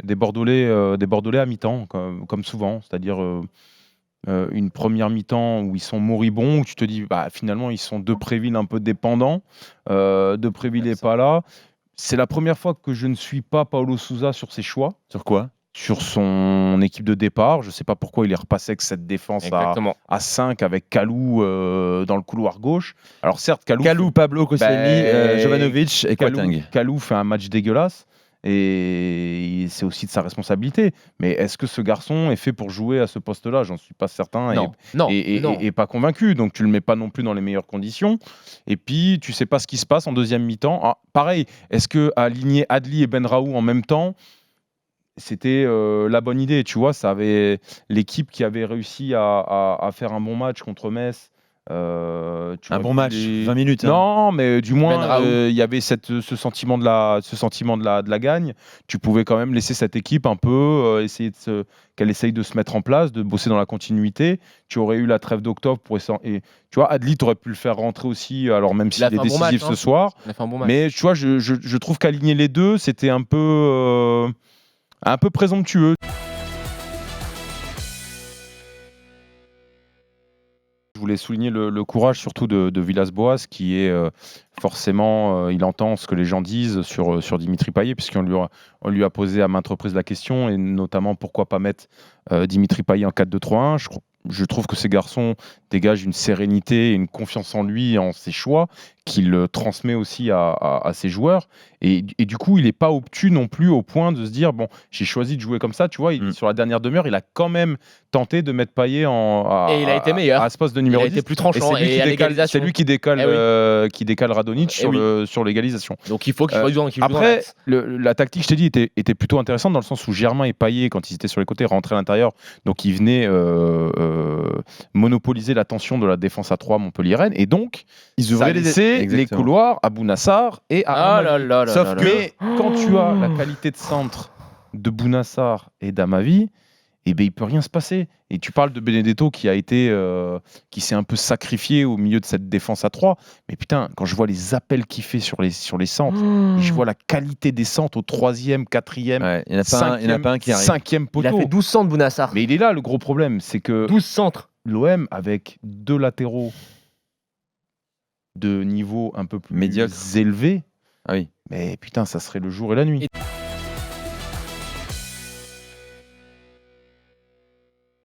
Des Bordelais à mi-temps, comme souvent. C'est-à-dire une première mi-temps où ils sont moribonds, où tu te dis bah, finalement ils sont Depréville un peu dépendants. Depréville n'est pas là. C'est la première fois que je ne suis pas Paulo Sousa sur ses choix. Sur quoi? Sur son équipe de départ. Je ne sais pas pourquoi il est repassé avec cette défense à 5 avec Kalou dans le couloir gauche. Alors certes, Kalou, Pablo Koscielny, Jovanovic et Kouyaté. Kalou fait un match dégueulasse. Et c'est aussi de sa responsabilité. Mais est-ce que ce garçon est fait pour jouer à ce poste-là? J'en suis pas certain et pas convaincu. Donc tu le mets pas non plus dans les meilleures conditions. Et puis tu sais pas ce qui se passe en deuxième mi-temps. Ah, pareil, est-ce que aligner Adli et Benraou en même temps, c'était la bonne idée? Tu vois, ça avait l'équipe qui avait réussi à faire un bon match contre Metz. Un bon match, 20 minutes. Non, mais du moins, il y avait ce sentiment de la gagne. Tu pouvais quand même laisser cette équipe un peu qu'elle essaye de se mettre en place, de bosser dans la continuité. Tu aurais eu la trêve d'octobre pour essayer. Et tu vois, Adli, tu aurais pu le faire rentrer aussi, alors même s'il est décisif ce soir. Mais tu vois, je trouve qu'aligner les deux, c'était un peu présomptueux. Je voulais souligner le courage surtout de Villas-Boas qui est forcément, il entend ce que les gens disent sur Dimitri Payet, puisqu'on lui a posé à maintes reprises la question, et notamment pourquoi pas mettre Dimitri Payet en 4-2-3-1. Je trouve que ces garçons dégagent une sérénité et une confiance en lui, en ses choix, qu'il transmet aussi à ses joueurs. Et du coup, il n'est pas obtus non plus au point de se dire bon, j'ai choisi de jouer comme ça. Tu vois, sur la dernière demi-heure, il a quand même tenté de mettre Payet et il a été meilleur à ce poste de numéro 10. Il a été plus tranchant et c'est lui qui décale Radonjic sur l'égalisation. Donc il faut qu'il joue après, la tactique, je t'ai dit, était plutôt intéressante dans le sens où Germain et Payet, quand ils étaient sur les côtés, rentraient à l'intérieur. Donc ils venaient monopoliser l'attention de la défense à 3 montpelliéraine. Et donc, ils ouvraient les couloirs à Bounassar et à Sauf que quand tu as la qualité de centre de Bounassar et d'Amavi, eh ben, il peut rien se passer. Et tu parles de Benedetto qui s'est un peu sacrifié au milieu de cette défense à 3. Mais putain, quand je vois les appels qu'il fait sur les centres, et je vois la qualité des centres au 3e, 4e, il n'y en a pas un qui arrive. 5e poteau. Il a fait 12 centres, Bounassar. Mais il est là, le gros problème, c'est que 12 centres. L'OM, avec 2 latéraux de niveau un peu plus élevé, mais putain, ça serait le jour et la nuit.